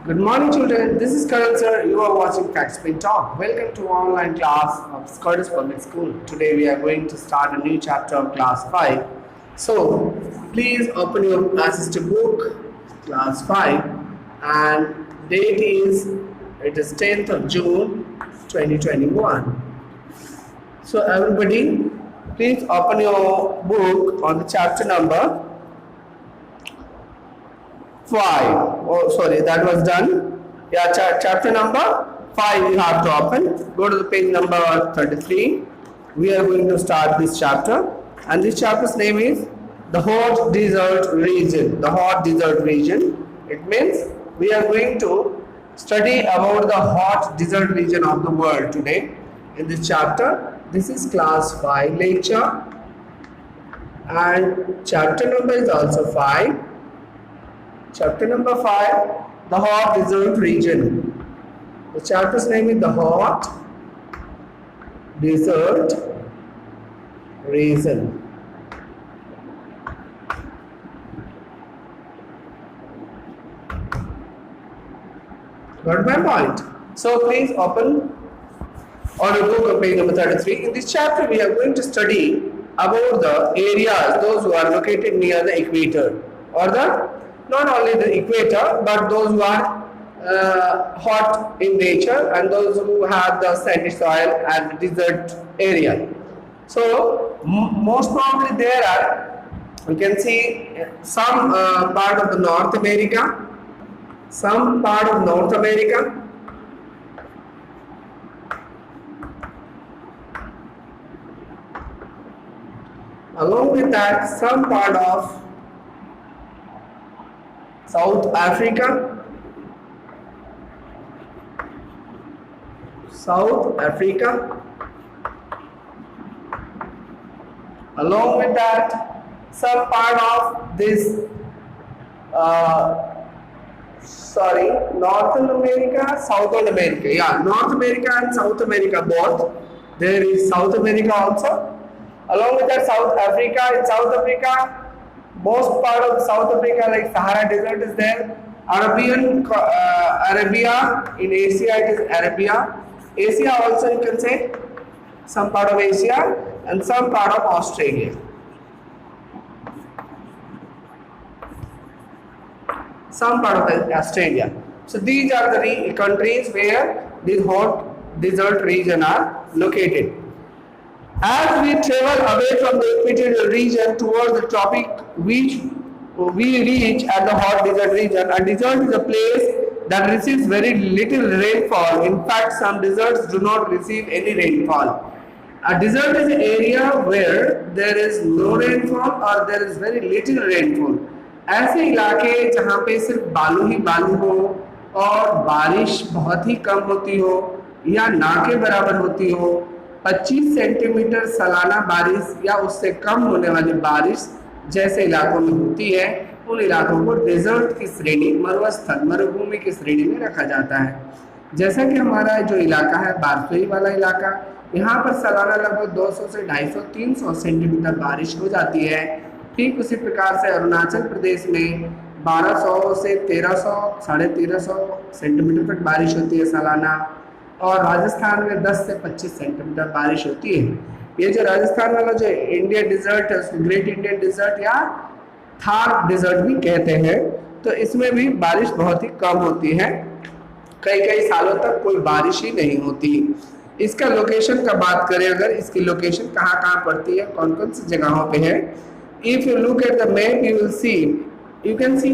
Good morning, children. This is Karan sir. You are watching Facts Spin Talk. Welcome to online class of Scottish Public School. Today we are going to start a new chapter of class 5. So, please open your assistive book, class 5, and date is 10th of June 2021. So, everybody, please open your book on the chapter number 5. Oh, sorry, that was done. Yeah, chapter number 5 you have to open. Go to the page number 33. We are going to start this chapter. And this chapter's name is the hot desert region. The hot desert region. It means we are going to study about the hot desert region of the world today in this chapter. This is class 5 lecture. And chapter number is also 5. Chapter number 5, the hot desert region. The chapter's name is the hot desert region. Got my point? So please open on your book on page number 33. In this chapter, we are going to study about the areas, those who are located near the equator, or the not only the equator, but those who are hot in nature and those who have the sandy soil and desert area. So, most probably there are, you can see some part of the North America, some part of North America, along with that some part of South Africa, along with that some part of this, Northern America, Southern America, North America and South America both. There is South America also. Along with that South Africa, in South Africa, most part of South Africa like Sahara Desert is there. Arabia, in Asia it is Arabia. Asia also you can say, some part of Asia and some part of Australia. Some part of Australia. So these are the countries where these hot desert region are located. As we travel away from the equatorial region towards the tropic, which we reach at the hot desert region. A desert is a place that receives very little rainfall. In fact, some deserts do not receive any rainfall. A desert is an area where there is no rainfall or there is very little rainfall. ऐसे इलाके जहाँ पे सिर्फ बालू ही बालू हो और बारिश बहुत ही कम होती हो या ना के बराबर होती हो, 25 सेंटीमीटर सालाना बारिश या उससे कम होने वाली बारिश जैसे इलाकों में होती है, उन इलाकों को डेजर्ट की श्रेणी, मरुस्थल, मरुभूमि की श्रेणी में रखा जाता है। जैसा कि हमारा जो इलाका है बारसोई वाला इलाका, यहाँ पर सालाना लगभग 200 से 250-300 सेंटीमीटर बारिश हो जाती है। ठीक उसी प्रकार से अरुणाचल प्रदेश में 1200 से 1300, 1350 सेंटीमीटर तक बारिश होती है सालाना, और राजस्थान में 10 से 25 सेंटीमीटर बारिश होती है। ये जो राजस्थान वाला जो इंडियन डिजर्ट है, उसको ग्रेट इंडियन डिजर्ट या थार डिजर्ट भी कहते हैं, तो इसमें भी बारिश बहुत ही कम होती है। कई सालों तक कोई बारिश ही नहीं होती। इसका लोकेशन का बात करें अगर, इसकी लोकेशन कहाँ पड़ती है, कौन कौन सी जगहों पे है। If you look at the map you will see, you can see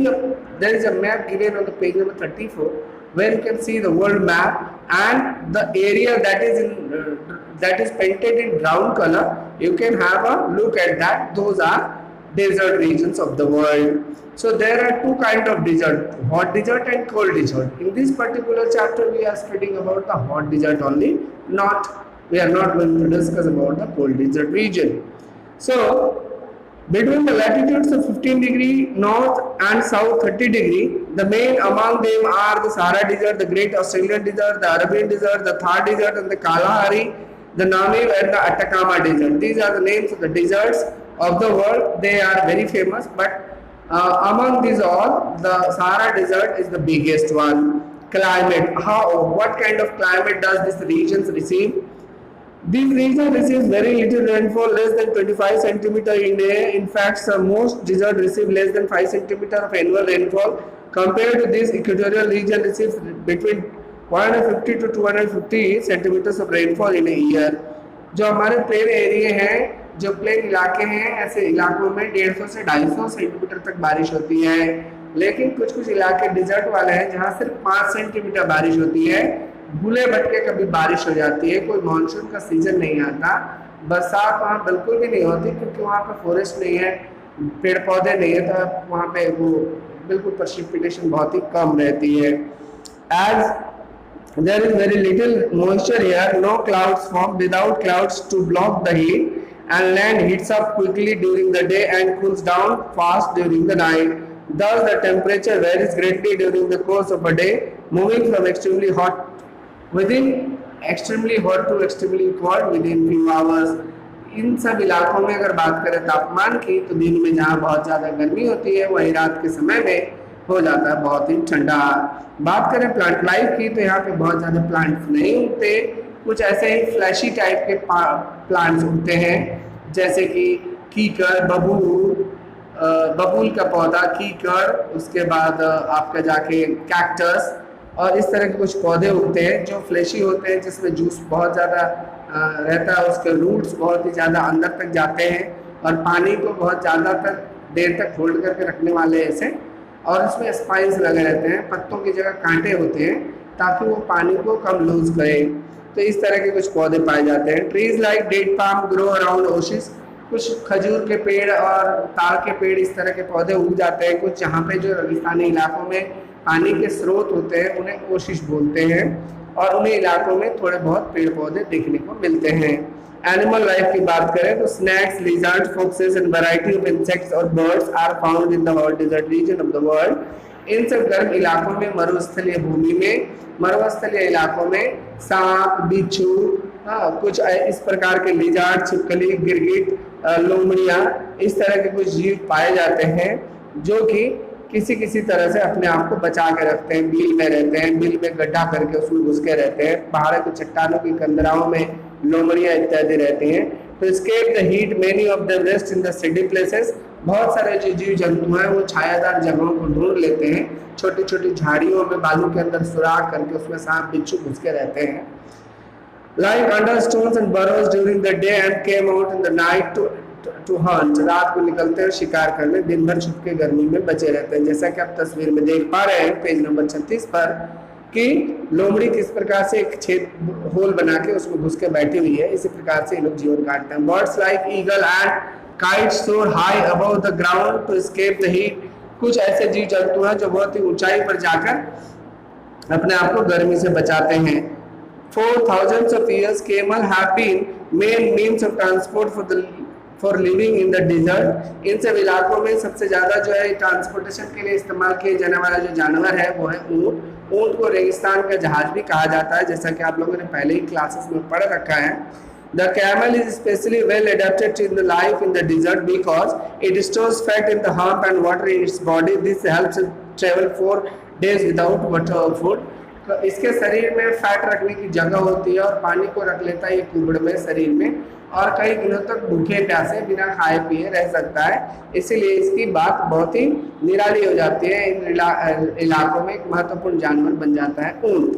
there is a map given on the page number 34 where you can see the world map and the area that is painted in brown color. You can have a look at that. Those are desert regions of the world. So there are two kinds of desert, hot desert and cold desert. In this particular chapter we are studying about the hot desert only, we are not going to discuss about the cold desert region. So between the latitudes of 15 degree north and south 30 degree, the main among them are the Sahara Desert, the Great Australian Desert, the Arabian Desert, the Thar Desert and the Kalahari, the Namib and the Atacama Desert. These are the names of the deserts of the world. They are very famous, but among these all, the Sahara Desert is the biggest one. climate. How, what kind of climate does this regions receive? These regions receive very little rainfall, less than 25 centimeter in a year. In fact, most desert receive less than 5 centimeter of annual rainfall. Compared to this, equatorial region receives between 150 to 250 centimeters of rainfall in a year. जो हमारे plain area हैं, जो plane इलाके हैं, ऐसे इलाकों में 150 से 250 सेंटीमीटर तक बारिश होती है। लेकिन कुछ कुछ इलाके डिजर्ट वाले हैं जहाँ सिर्फ 5 सेंटीमीटर बारिश होती है। भूले भटके कभी बारिश हो जाती है, कोई मानसून का सीजन नहीं आता, बरसात वहाँ बिल्कुल भी नहीं होती क्योंकि वहाँ पे फॉरेस्ट नहीं है, पेड़ पौधे नहीं है, तो वहाँ पे वो बिल्कुल प्रेसिपिटेशन बहुत ही कम रहती है। As there is very little moisture here, no clouds form. Without clouds to block the heat, and land heats up quickly during the day and cools down fast during the night. Thus the temperature varies greatly during the course of a day, moving from extremely hot to extremely cold within few hours. इन सब इलाकों में अगर बात करें तापमान की, तो दिन में जहाँ बहुत ज़्यादा गर्मी होती है वहीं रात के समय में हो जाता है बहुत ही ठंडा। बात करें प्लांट लाइफ की, तो यहाँ पे बहुत ज़्यादा प्लांट्स नहीं उगते, कुछ ऐसे ही फ्लैशी टाइप के प्लांट्स उगते हैं, जैसे कि कीकर, बबूल का पौधा, कीकर, उसके बाद आपका जाके कैक्टस और इस तरह के कुछ पौधे उगते हैं जो फ्लैशी होते हैं, जिसमें जूस बहुत ज़्यादा रहता है, उसके रूट्स बहुत ही ज़्यादा अंदर तक जाते हैं और पानी को बहुत ज़्यादा देर तक होल्ड करके रखने वाले ऐसे, और इसमें स्पाइंस लगे रहते हैं, पत्तों की जगह कांटे होते हैं ताकि वो पानी को कम लूज करे। तो इस तरह के कुछ पौधे पाए जाते हैं। Trees like date palm grow around oases, कुछ खजूर के पेड़ और ताड़ के पेड़ इस तरह के पौधे उग जाते हैं। कुछ यहाँ पे जो रेगिस्तानी इलाकों में पानी के स्रोत होते हैं उन्हें ओशिश बोलते हैं, और उन्हीं इलाकों में थोड़े बहुत पेड़ पौधे देखने को मिलते हैं। एनिमल लाइफ की बात करें तो snakes, lizards, foxes and variety of insects और birds are found in the hot desert region of the world. इन सब गर्म इलाकों में, मरुस्थलीय भूमि में, मरुस्थलीय इलाकों में सांप, बिच्छू, कुछ इस प्रकार के लिजर्ड, छिपकली, गिरगिट, लोमड़ियाँ, इस तरह के कुछ जीव पाए जाते हैं जो कि किसी किसी तरह से अपने आप को बचा के रखते हैं, बिल में रहते हैं, बिल में गड्ढा करके उसमें घुस के रहते हैं। पहाड़ की चट्टानों की कंदराओं में लोमड़ियाँ इत्यादि रहती हैं। तो escape the heat, many of them rest in the shady places। बहुत सारे जो जीव जंतु हैं वो छायादार जगहों को ढूंढ लेते हैं, छोटी छोटी झाड़ियों में बालू के अंदर सुराख करके उसमें सांप बिच्छू घुस के रहते हैं। Like under stones and burrows during the day and came out in the night to hunt। रात को निकलते हैं शिकार करने, दिन भर छुप के गर्मी में बचे रहते हैं। जैसा कि आप तस्वीर में देख पा रहे हैं पेज नंबर 36 पर कि लोमड़ी किस प्रकार से एक छेद होल बना के उसमें घुस के बैठी हुई है, इसी प्रकार से ये लोग जीवन काटते हैं। Birds like eagle and kite soar high above the ground to escape the heat. कुछ ऐसे जीव जंतु हैं जो बहुत ही ऊंचाई पर जाकर अपने आप को गर्मी से बचाते हैं। 4000 of years camel have been main means of transport for living in the desert। इन सब इलाकों में सबसे ज़्यादा जो है ट्रांसपोर्टेशन के लिए इस्तेमाल किए जाने वाला जो जानवर है वो है ऊँट। ऊँट को रेगिस्तान का जहाज भी कहा जाता है, जैसा कि आप लोगों ने पहले ही क्लासेस में पढ़ रखा है। The camel is especially well adapted to the life in the desert because it stores fat in the hump and water in its body। This helps it travel 4 days without water or food। तो इसके शरीर में fat रखने की जगह होती है और पानी को रख लेता है ये कुबड़ में शरीर में, और कई दिनों तक भूखे प्यासे बिना खाए पिए रह सकता है। इसीलिए इसकी बात बहुत ही निराली हो जाती है। इन इलाकों में एक महत्वपूर्ण जानवर बन जाता है ऊंट।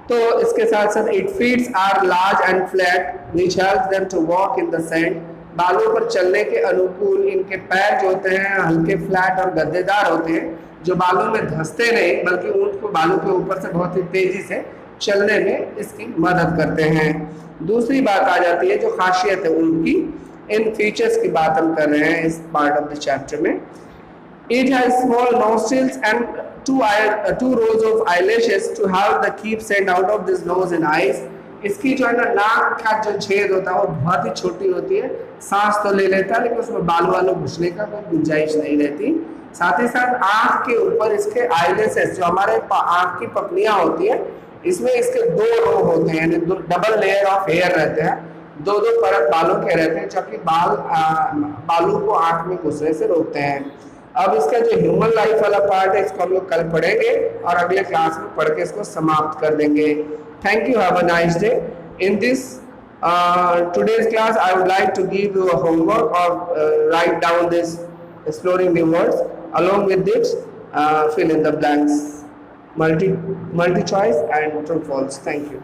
तो इसके साथ साथ it feets are large and flat which helps them to walk in the sand. बालों पर चलने के अनुकूल इनके पैर जो होते हैं हल्के फ्लैट और गद्देदार होते हैं, जो बालों में धंसते नहीं बल्कि ऊंट को बालों के ऊपर से बहुत ही तेजी से चलने में इसकी मदद करते हैं। दूसरी बात आ जाती है जो खासियत है ऊंट की, इन फीचर्स की बात हम कर रहे हैं इस पार्ट ऑफ द चैप्टर में। It has small nostrils and two rows of eyelashes to have the keep send out of this nose and eyes। इसकी जो है ना नाक का जो छेद होता है वो बहुत ही छोटी होती है, सांस तो ले लेता है लेकिन उसमें बाल वालों घुसने का कोई गुंजाइश नहीं रहती। साथ ही साथ आँख के ऊपर इसके आईलेसेस जो हमारे आँख की पपड़ियाँ होती है इसमें इसके 2 रो होते हैं, यानी डबल लेयर ऑफ हेयर रहते हैं, 2 परत बालों के रहते हैं जो कि बालों को आँख में घुसने से रोकते हैं। अब इसका जो ह्यूमन लाइफ वाला पार्ट है इसको हम लोग कल पढ़ेंगे और अगले क्लास में पढ़ के इसको समाप्त कर देंगे. Thank you, have a nice day. In this today's class I would like to give you a homework or write down this exploring the words. Along with it, fill in the blanks, multi choice and true false. Thank you.